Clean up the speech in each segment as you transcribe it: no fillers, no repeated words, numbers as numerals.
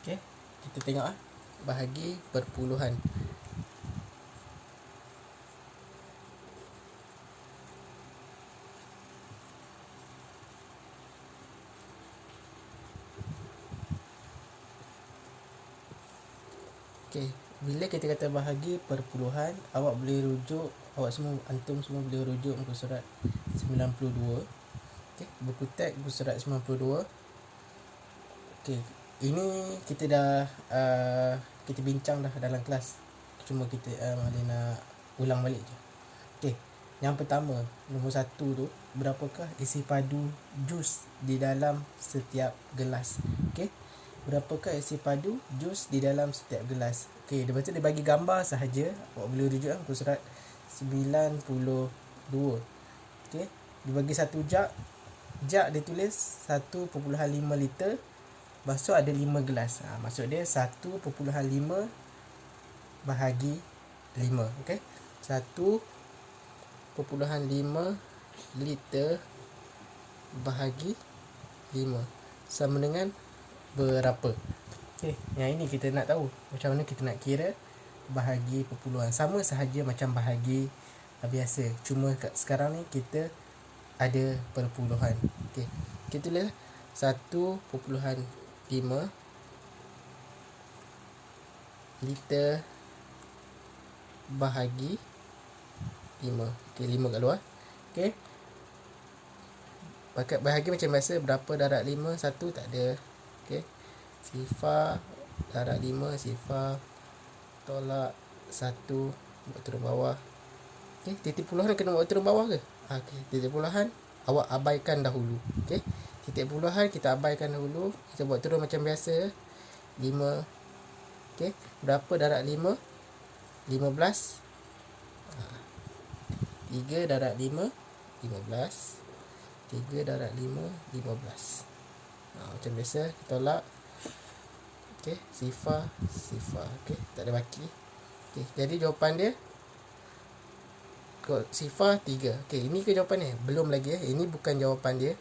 Okey, kita tengok bahagi perpuluhan. Okey, bila kita kata bahagi perpuluhan, antum semua boleh rujuk muka surat 92. Okey, buku teks muka surat 92. Okey, ini kita dah kita bincang dah dalam kelas. Cuma kita boleh nak ulang balik je. Okey, yang pertama, nombor 1 tu, berapakah isi padu jus di dalam setiap gelas? Okey, berapakah isi padu jus di dalam setiap gelas? Okey, lepas tu dia bagi gambar sahaja. Awak boleh rujuk muka surat 92. Okey, dia bagi satu jak. Jak dia tulis 1.5 liter. Lepas tu ada 5 gelas. Maksud dia 1.5 bahagi 5. Okey, 1.5 liter bahagi 5 sama dengan berapa? Okey, yang ini kita nak tahu macam mana kita nak kira bahagi perpuluhan. Sama sahaja macam bahagi biasa. Cuma sekarang ni kita ada perpuluhan. Okey, kita tulis 1.5 liter bahagi 5. Okey, 5 kat luar. Okey, pakai bahagi macam biasa. Berapa darab 5? 1 tak ada. Okey, sifar darab 5, sifar tolak 1, buat turun bawah. Okey, titik puluhan kena buat turun bawah ke? Okey, titik puluhan awak abaikan dahulu. Okey, titik puluhan kita abaikan dahulu. Kita buat turun macam biasa. 5. Okey, berapa darab 5? 15. 3 darab 5, 15. 3 darab 5, 15. Macam biasa, tolak. Okey, sifar. Okey, tak ada baki. Okey, jadi jawapan dia sifar 3. Okey, ini ke jawapan dia? Belum lagi Ini bukan jawapan dia.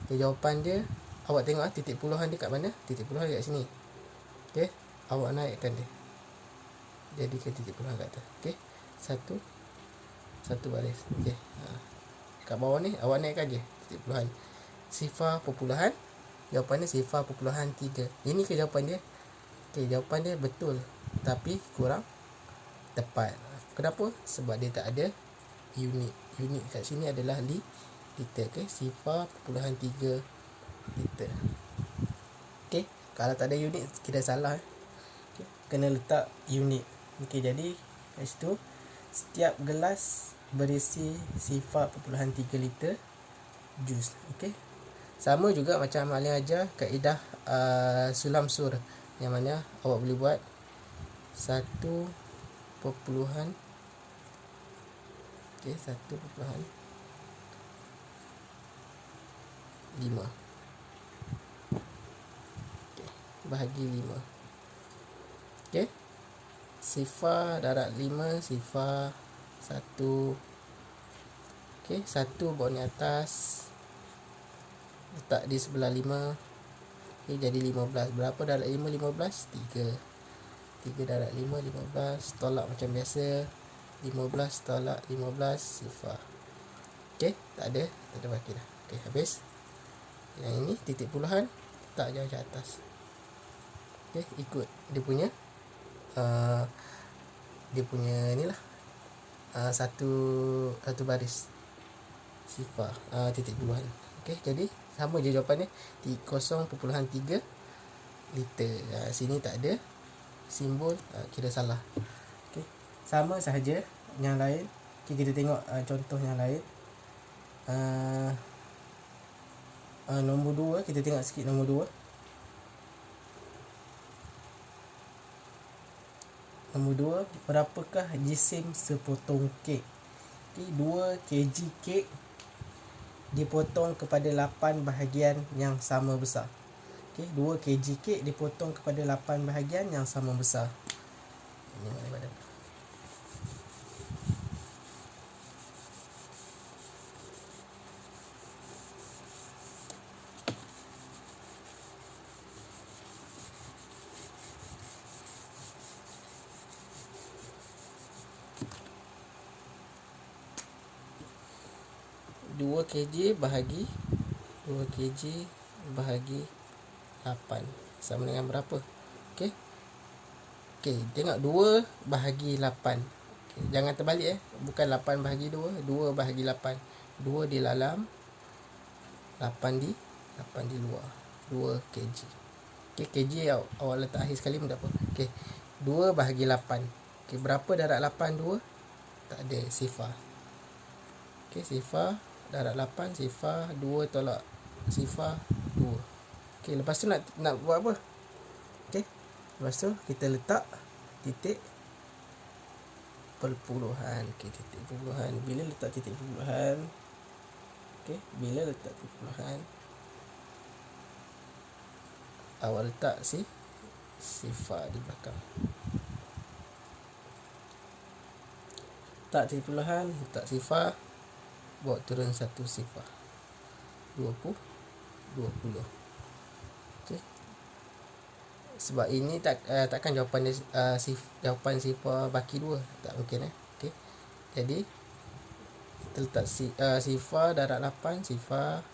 Okay, jawapan dia, awak tengok titik puluhan dia kat mana? Titik puluhan dekat sini. Okey, awak naikkan dia. Jadikan titik puluhan kat atas. Okey, satu baris. Okey. Kat bawah ni awak naikkan je titik puluhan. Sifar perpuluhan. Jawapan dia sifar perpuluhan 3. Ini ke jawapan dia? Okey, jawapan dia betul tapi kurang tepat. Kenapa? Sebab dia tak ada unit. Unit kat sini adalah liter. Okey, sifar perpuluhan 3 liter. Okey, kalau tak ada unit kita salah. Okay, kena letak unit. Okey, jadi kat situ setiap gelas berisi sifar perpuluhan 3 liter jus. Okey, sama juga macam Alia ajar kaedah sulam sur, yang mana awak boleh buat 1 perpuluhan 1.5 bahagi 5. Okey, sifar darab 5, sifar 1. Okey, 1 bawa ni atas, letak di sebelah 5. Okey, jadi 15. Berapa darab 5? 15. 3 darab 5, 15. Tolak macam biasa. 15 tolak 15, sifar. Okey, tak ada baki dah. Okey, habis. Yang ini titik puluhan letak je atas. Okey, ikut dia punya inilah satu baris sifar titik puluhan. Okey, jadi sama je jawapannya 0.3 liter. Sini tak ada simbol, kira salah. Okey, sama sahaja yang lain. Okay, kita tengok contoh yang lain. Nombor 2, kita tengok sikit nombor 2. Nombor 2, berapakah jisim sepotong kek? Okay, 2 kg kek dipotong kepada 8 bahagian yang sama besar. Okay, 2 kg kek dipotong kepada 8 bahagian yang sama besar. Ini mana badan. 2 kg bahagi 2 kg bahagi 8 sama dengan berapa? Okey. Okey, tengok 2 bahagi 8. Okay, jangan terbalik bukan 8 bahagi 2, 2 bahagi 8. 2 di dalam, 8 di luar. 2 kg. Okey, kg awak letak akhir sekali pun tak apa. Okey. 2 bahagi 8. Okey, berapa darab 8 2? Tak ada, sifar. Okey, sifar darab 8, sifar 2 tolak sifar 2. Okey, lepas tu nak buat apa? Okey. Lepas tu kita letak titik perpuluhan. Okey, titik perpuluhan. Bila letak titik perpuluhan? Okey, bila letak titik perpuluhan, awak letak sifar di belakang. Letak titik perpuluhan, letak sifar, bawa turun 1 sifar. 20. Okey. Sebab ini takkan jawapan dia jawapan sifar baki 2, tak mungkin Okey. Jadi kita letak sifar darab 8, sifar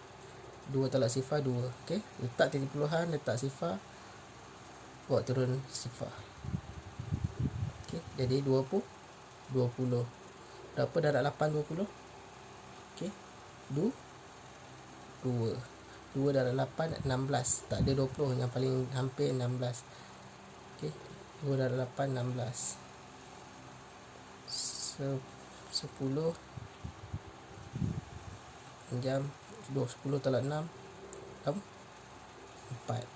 2 tolak sifar 2. Okey, letak titik perpuluhan, letak sifar, bawa turun sifar. Okey, jadi 20. Berapa darab 8 20? Okey. 2 darab 8 16. Tak ada 20, yang paling hampir 16. Okey. 2 darab 8 16. 10 jam 10 tolak 6 berapa? 4.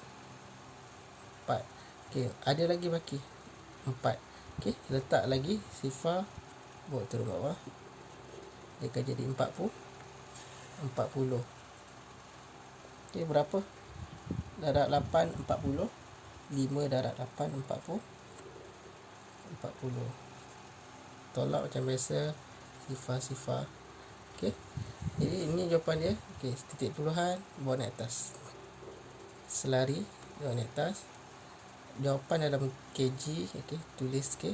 Okey, ada lagi baki 4. Okey, letak lagi sifar, bawa turun bawah. Dia akan jadi 40. Okey, berapa? Darab 8 40. 5 darab 8 40. Tolak macam biasa, sifar. Okey. Jadi ini jawapan dia. Okey, titik perpuluhan bawa naik atas. Selari bawa naik atas. Jawapan dalam kg. Okey, tulis kg.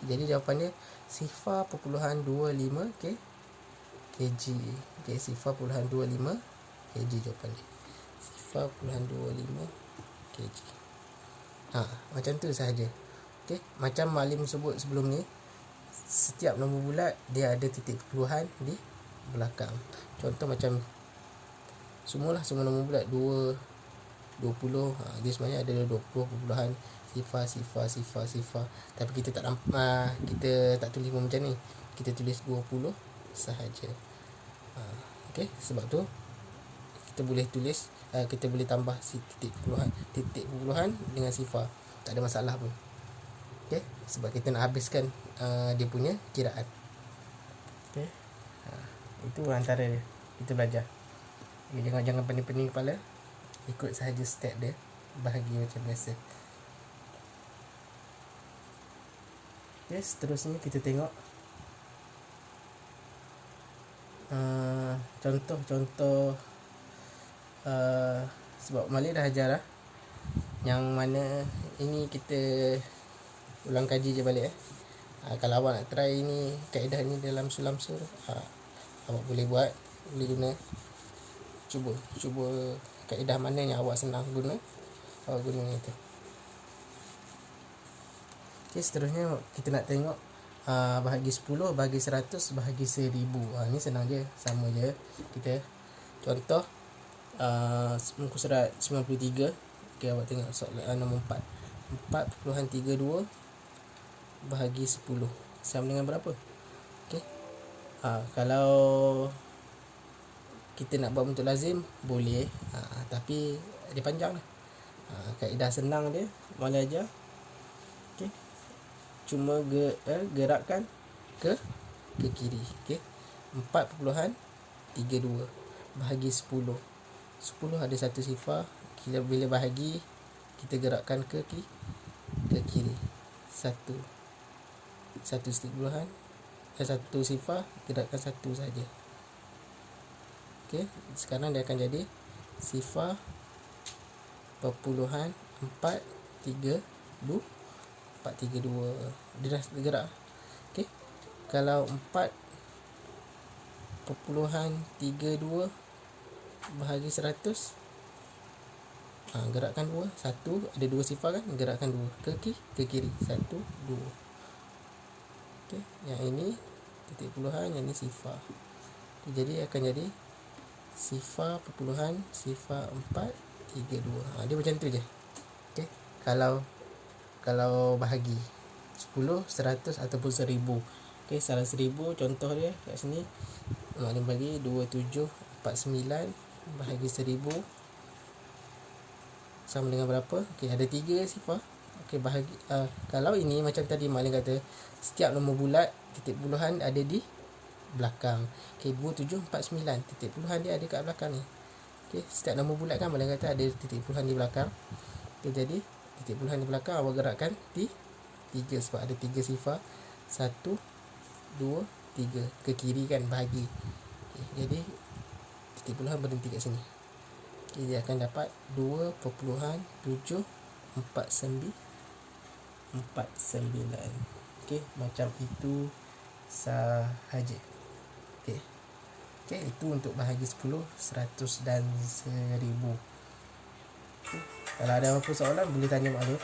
Jadi jawapan dia sifar perpuluhan 25 kg. Okey, sifar perpuluhan 25 kg jawapan dia. Sifar perpuluhan 25 kg. Macam tu sahaja. Okey, macam Malim sebut sebelum ni, setiap nombor bulat dia ada titik perpuluhan di belakang. Contoh macam semua nombor bulat 2, 20, dia sebenarnya ada 20 perpuluhan sifar. Tapi kita tak tulis macam ni. Kita tulis 20 sahaja. Okey, sebab tu kita boleh tulis, kita boleh tambah titik perpuluhan dengan sifar. Tak ada masalah pun. Okey, sebab kita nak habiskan dia punya kiraan. Okey. Itu antara dia. Kita belajar. Okay, jangan pening-pening kepala. Ikut sahaja step dia. Bahagi macam biasa. Okay, seterusnya kita tengok contoh-contoh, sebab Malik dah ajar yang mana ini kita ulang kaji je balik kalau awak nak try ini kaedah ni dalam sulam sur, awak boleh buat, boleh guna, cuba kaedah mana yang awak senang guna, awak guna itu. Okey, seterusnya kita nak tengok bahagi 10, bahagi 100, bahagi 1000. Ni senang je, sama je. Kita contoh muka surat 93. Okey, awak tengok soalan nombor 4. 4.32 bahagi 10 sama dengan berapa? Okey. Kalau kita nak buat bentuk lazim boleh, tapi dia panjang lah. Kaedah senang dia Malik ajar. Okey. Cuma gerakkan ke kiri. Okey. 4.32 bahagi 10. 10 ada satu sifar. Bila bahagi kita gerakkan ke kiri. Satu sifar, gerakkan satu saja. Okey, sekarang dia akan jadi sifar perpuluhan 432. Dia dah gerak. Okey, kalau 4 2.32 bahagi 100. Gerakkan 2. 1 ada 2 sifar kan, gerakkan 2 ke kiri. 1 2. Okey, yang ini titik puluhan, yang ini sifar. Jadi akan jadi sifar perpuluhan sifar 432. Dia macam tu je. Okey, kalau bahagi 10, 100 ataupun 1000. Okey, salah 1000 contoh dia kat sini. Dia bagi 2749 bahagi 1000 sama dengan berapa? Okey, ada 3 sifar. Okey, bahagi kalau ini macam tadi Mak Lin kata, setiap nombor bulat titik puluhan ada di belakang. Okey, 2749 titik puluhan dia ada kat belakang ni. Okey, setiap nombor bulat kan Mak Lin kata ada titik puluhan di belakang. Okey, jadi titik puluhan di belakang awak gerakkan di 3 sebab ada 3 sifar. 1 2 3 ke kiri kan, bahagi. Okey, jadi titik puluhan berhenti kat sini. Okay, dia akan dapat 2.749. Okey, macam itu sahaja. Okey. Okey, itu untuk bahagi 10, 100 dan 1000. Okay. Kalau ada apa-apa soalan boleh tanya Mak Lin.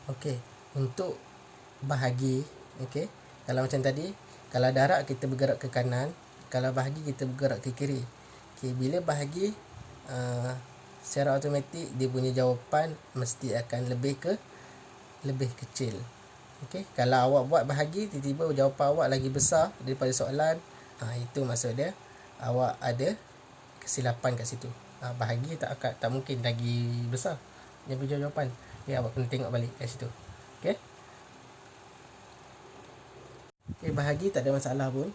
Okey, untuk bahagi, okey, kalau macam tadi, kalau darab kita bergerak ke kanan, kalau bahagi kita bergerak ke kiri. Okey, bila bahagi secara automatik dia punya jawapan mesti akan lebih kecil. Okey, kalau awak buat bahagi tiba-tiba jawapan awak lagi besar daripada soalan, itu maksud dia awak ada kesilapan kat situ. Bahagi tak mungkin lagi besar dia punya jawapan. Okay, awak kena tengok balik kat situ. Okey. Okay, bahagi tak ada masalah pun.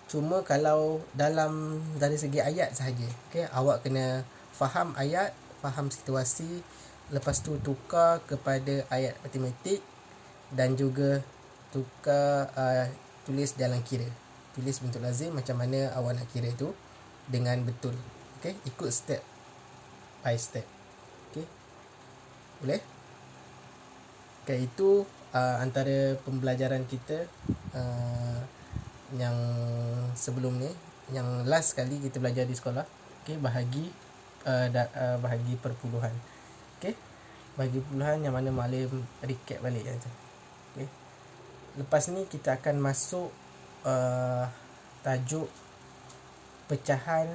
Cuma kalau dari segi ayat sahaja. Okay, awak kena faham ayat, faham situasi, lepas tu tukar kepada ayat matematik dan juga tukar tulis dalam kira. Tulis bentuk lazim macam mana awak nak kira tu dengan betul. Okay, ikut step by step. Okay, boleh? Okay, itu antara pembelajaran kita yang sebelum ni, yang last kali kita belajar di sekolah. Okay, bahagi perpuluhan. Okay, bahagi perpuluhan yang mana Mak Lin recap balik macam. Okay, lepas ni kita akan masuk tajuk pecahan,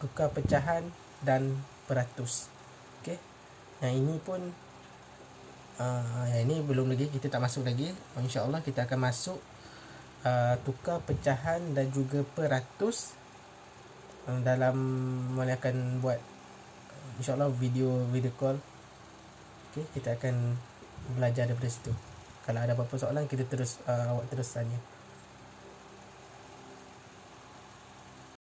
tukar pecahan dan peratus. Okay, yang ini pun yang ini belum lagi, kita tak masuk lagi. InsyaAllah kita akan masuk tukar pecahan dan juga peratus dalam mana akan buat InsyaAllah video call. Okay, kita akan belajar daripada situ. Kalau ada apa-apa soalan kita awak terus tanya.